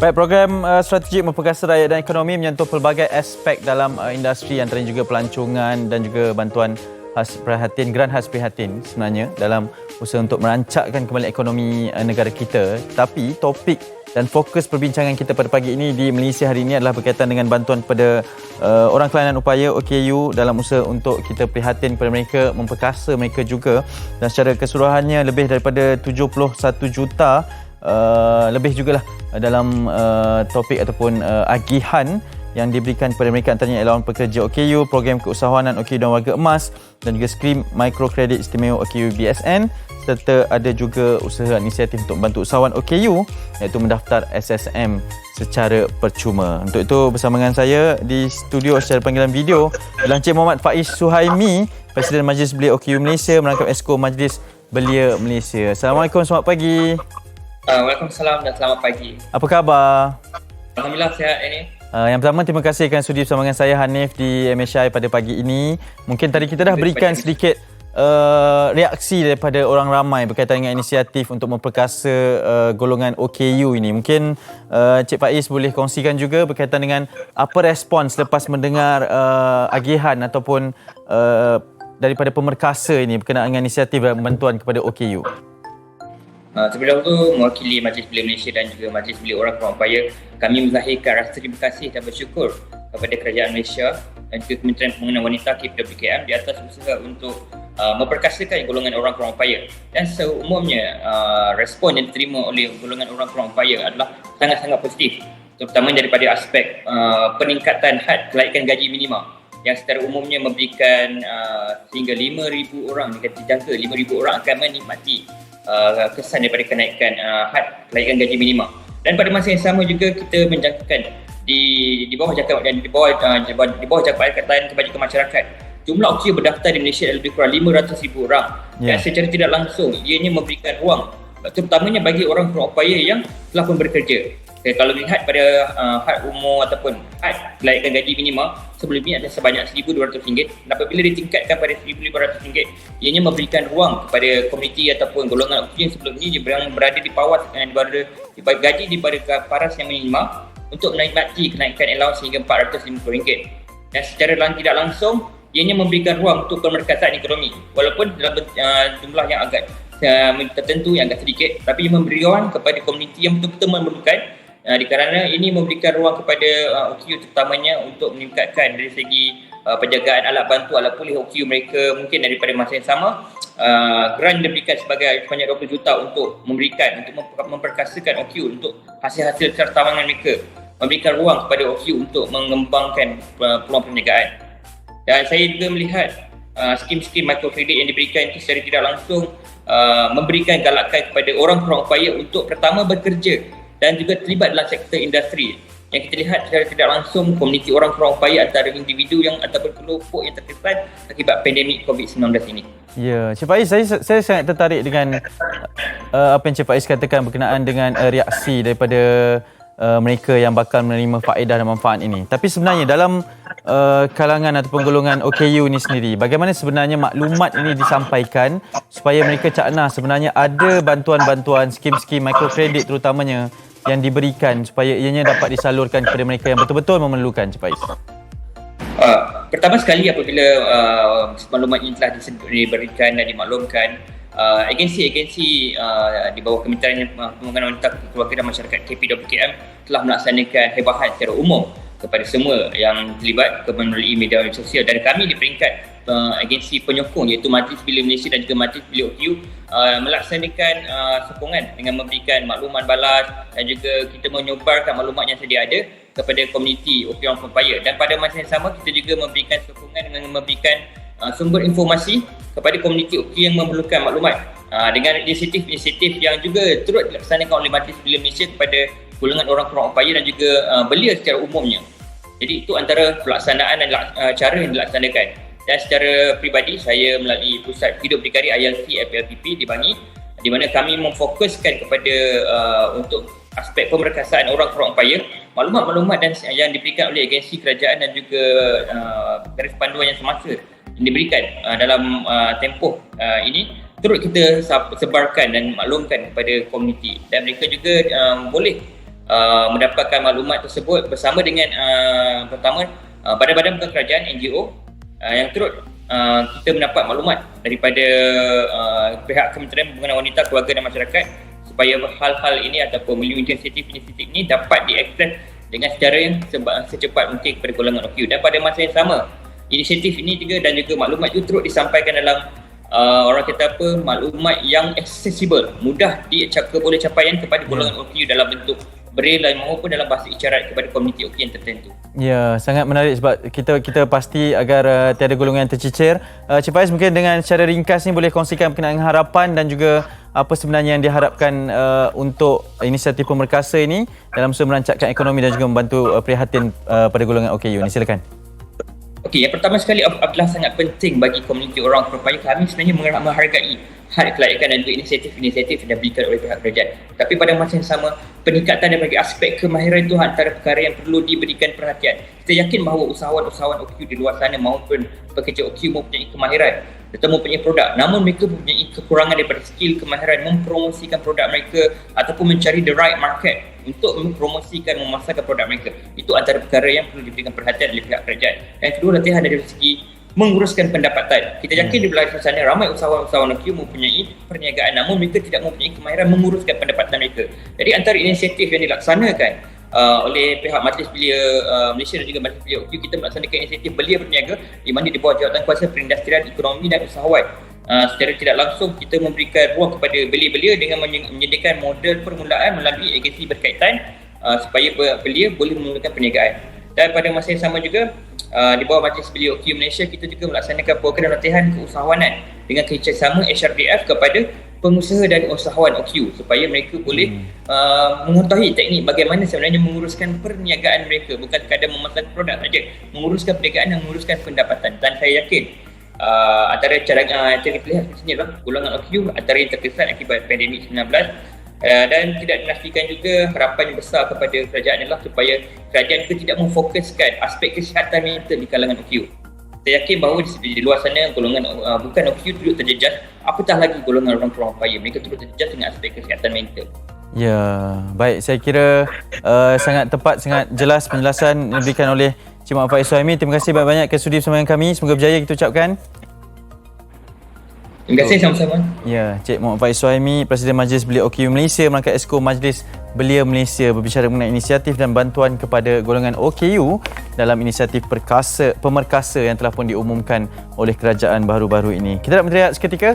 Baik, program strategik memperkasa rakyat dan ekonomi menyentuh pelbagai aspek dalam industri, antaranya juga pelancongan dan juga bantuan khas prihatin, geran khas prihatin sebenarnya dalam usaha untuk merancakkan kembali ekonomi negara kita. Tapi topik dan fokus perbincangan kita pada pagi ini di Malaysia hari ini adalah berkaitan dengan bantuan kepada orang kelainan upaya OKU dalam usaha untuk kita prihatin kepada mereka, memperkasa mereka juga, dan secara keseluruhannya lebih daripada 71 juta lebih jugalah dalam topik ataupun agihan yang diberikan kepada mereka, antaranya Elawan Pekerja OKU, Program Keusahawanan OKU dan Warga Emas, dan juga skrim mikrokredit istimewa OKU BSN, serta ada juga usaha inisiatif untuk membantu usahawan OKU iaitu mendaftar SSM secara percuma. Untuk itu bersama dengan saya di studio secara panggilan video adalah Encik Muhammad Faiz Suhaimi, Presiden Majlis Belia OKU Malaysia, merangkap Esko Majlis Belia Malaysia. Assalamualaikum, selamat pagi. Waalaikumsalam dan selamat pagi. Apa khabar? Alhamdulillah sihat ini. Yang pertama, terima kasih kerana sudi bersama dengan saya Hanif di MSI pada pagi ini. Mungkin tadi kita dah berikan sedikit reaksi daripada orang ramai berkaitan dengan inisiatif untuk memperkasa golongan OKU ini. Mungkin Cik Faiz boleh kongsikan juga berkaitan dengan apa respons selepas mendengar agihan ataupun daripada pemerkasa ini berkenaan dengan inisiatif bantuan kepada OKU. Terlebih dahulu, mewakili Majlis Belia Malaysia dan juga Majlis Belia Orang Kurang Upaya, kami menzahirkan rasa terima kasih dan bersyukur kepada Kerajaan Malaysia dan juga Kementerian Pembangunan Wanita KPWKM di atas usaha untuk memperkasakan golongan orang kurang upaya. Dan seumumnya, respon yang diterima oleh golongan orang kurang upaya adalah sangat-sangat positif, terutama daripada aspek peningkatan had kelaikan gaji minima yang secara umumnya memberikan sehingga 5,000 orang, dijangka 5,000 orang akan menikmati kesan daripada kenaikan had kelaikan gaji minima. Dan pada masa yang sama juga kita menjangkakan di bawah jangkaan di bawah Jabatan Kebajikan Masyarakat, jumlah OKU berdaftar di Malaysia adalah lebih kurang 500,000 orang. Dan secara tidak langsung ianya memberikan ruang terutamanya bagi orang kurang upaya yang telah pun bekerja. Kalau lihat pada had umur ataupun had kelaikan gaji minima sebelumnya ada sebanyak RM1,200, dan apabila ditingkatkan pada RM1,500, ianya memberikan ruang kepada komuniti ataupun golongan OKU yang sebelum ini yang berada di bawah gaji daripada paras yang minima untuk menikmati kenaikan allowance hingga RM450. Dan secara tidak langsung ianya memberikan ruang untuk pemerkasaan ekonomi walaupun dalam jumlah yang agak tertentu, yang agak sedikit, tapi ia memberi ruang kepada komuniti yang betul-betul memerlukan. Kerana ini memberikan ruang kepada OKU terutamanya untuk meningkatkan dari segi penjagaan alat bantu, alat pulih OKU mereka. Mungkin daripada masa yang sama, geran diberikan sebanyak 20 juta untuk memperkasakan OKU untuk hasil-hasil tawangan mereka, memberikan ruang kepada OKU untuk mengembangkan peluang perniagaan. Dan saya juga melihat skim-skim mikrokredit yang diberikan itu secara tidak langsung memberikan galakan kepada orang kurang upaya untuk pertama bekerja dan juga terlibat dalam sektor industri. Yang kita lihat secara tidak langsung komuniti orang kurang upaya antara individu yang ataupun kelompok yang terkesan akibat pandemik COVID-19 ini. Ya, Cik Faiz, saya sangat tertarik dengan apa yang Cik Faiz katakan berkenaan dengan reaksi daripada mereka yang bakal menerima faedah dan manfaat ini. Tapi sebenarnya dalam kalangan ataupun golongan OKU ini sendiri, bagaimana sebenarnya maklumat ini disampaikan supaya mereka cakna sebenarnya ada bantuan-bantuan, skim-skim mikrokredit terutamanya yang diberikan supaya ianya dapat disalurkan kepada mereka yang betul-betul memerlukan, Cik Faiz? Pertama sekali, apabila maklumat ini telah diberikan dan dimaklumkan, agensi-agensi di bawah Kementerian Pembangunan Wanita, Keluarga dan Masyarakat KPWKM telah melaksanakan hebahan secara umum kepada semua yang terlibat melalui media sosial, dan kami di peringkat agensi penyokong iaitu Majlis Belia Malaysia dan juga Majlis Belia OKU melaksanakan sokongan dengan memberikan makluman balas, dan juga kita menyebarkan maklumat yang sedia ada kepada komuniti OKU orang upaya. Dan pada masa yang sama kita juga memberikan sokongan dengan memberikan sumber informasi kepada komuniti OKU yang memerlukan maklumat dengan inisiatif-inisiatif yang juga turut dilaksanakan oleh Majlis Belia Malaysia kepada golongan orang kurang upaya dan juga belia secara umumnya. Jadi itu antara pelaksanaan dan cara yang dilaksanakan. Dan secara peribadi, saya melalui Pusat Hidup Berdikari ILC FLPP di Bangi, di mana kami memfokuskan kepada untuk aspek pemerkasaan orang kurang upaya, maklumat-maklumat dan yang diberikan oleh agensi kerajaan dan juga garis panduan yang semasa yang diberikan dalam tempoh ini turut kita sebarkan dan maklumkan kepada komuniti, dan mereka juga boleh mendapatkan maklumat tersebut bersama dengan pertama badan-badan bukan kerajaan, NGO yang turut kita mendapat maklumat daripada pihak Kementerian Pembangunan Wanita, Keluarga dan Masyarakat supaya hal-hal ini ataupun inisiatif ini dapat diakses dengan secara yang secepat mungkin kepada golongan OKU. Dan pada masa yang sama, inisiatif ini juga dan juga maklumat itu turut disampaikan dalam orang kata apa, maklumat yang accessible, mudah boleh capaian kepada golongan OKU dalam bentuk braille maupun dalam bahasa isyarat kepada komuniti OKU yang tertentu. Ya, sangat menarik sebab kita pasti agar tiada golongan yang tercicir. Cik Faiz, mungkin dengan secara ringkas ni boleh kongsikan berkenaan harapan dan juga apa sebenarnya yang diharapkan untuk inisiatif pemerkasa ini dalam usaha merancakkan ekonomi dan juga membantu prihatin pada golongan OKU ni. Silakan. Okey, yang pertama sekali adalah sangat penting bagi komuniti orang perempuan. Kami sebenarnya menghargai hak kelayakan dan juga inisiatif-inisiatif yang diberikan oleh pihak kerajaan. Tapi pada masa yang sama, peningkatan daripada aspek kemahiran itu antara perkara yang perlu diberikan perhatian. Kita yakin bahawa usahawan-usahawan OKU di luar sana maupun pekerja OKU mempunyai kemahiran serta mempunyai produk, namun mereka mempunyai kekurangan daripada skill kemahiran mempromosikan produk mereka ataupun mencari the right market untuk mempromosikan, memasarkan produk mereka. Itu antara perkara yang perlu diberikan perhatian oleh pihak kerajaan. Yang kedua, latihan dari segi menguruskan pendapatan. Kita yakin di belakang sana ramai usahawan-usahawan OKU mempunyai perniagaan, namun mereka tidak mempunyai kemahiran menguruskan pendapatan mereka. Jadi antara inisiatif yang dilaksanakan oleh pihak Majlis Belia Malaysia dan juga Majlis Belia OKU, kita melaksanakan inisiatif Belia Berniaga di mana di bawah Jawatan Kuasa Perindustrian, Ekonomi dan Usahawan. Secara tidak langsung kita memberikan ruang kepada belia-belia dengan menyediakan model permulaan melalui agensi berkaitan supaya belia boleh memulakan perniagaan. Dan pada masa yang sama juga di bawah Majlis Belia OKU Malaysia, kita juga melaksanakan program latihan keusahawanan dengan kerjasama HRDF kepada pengusaha dan usahawan OKU supaya mereka boleh mengetahui teknik bagaimana sebenarnya menguruskan perniagaan mereka, bukan sekadar memasarkan produk saja, menguruskan perniagaan dan menguruskan pendapatan. Dan saya yakin antara cara kita lihat di sini adalah golongan OKU antara yang terkesan akibat pandemik 19 dan tidak dinafikan juga harapan yang besar kepada kerajaan adalah supaya kerajaan itu tidak memfokuskan aspek kesihatan mental di kalangan OKU. Saya yakin bahawa di luar sana golongan bukan OKU turut terjejas, apatah lagi golongan orang kurang upaya, mereka turut terjejas dengan aspek kesihatan mental. Ya, baik. Saya kira sangat tepat, sangat jelas penjelasan yang diberikan oleh Cik Mak Faiz Suhaimi. Terima kasih banyak-banyak kerana sudi bersama dengan kami. Semoga berjaya kita ucapkan. Terima kasih sama-sama. Ya, Cik Muhammad Faiz Suhaimi, Presiden Majlis Belia OKU Malaysia, merangkap Exco Majlis Belia Malaysia berbicara mengenai inisiatif dan bantuan kepada golongan OKU dalam inisiatif pemerkasa yang telah pun diumumkan oleh kerajaan baru-baru ini. Kita nak berehat seketika.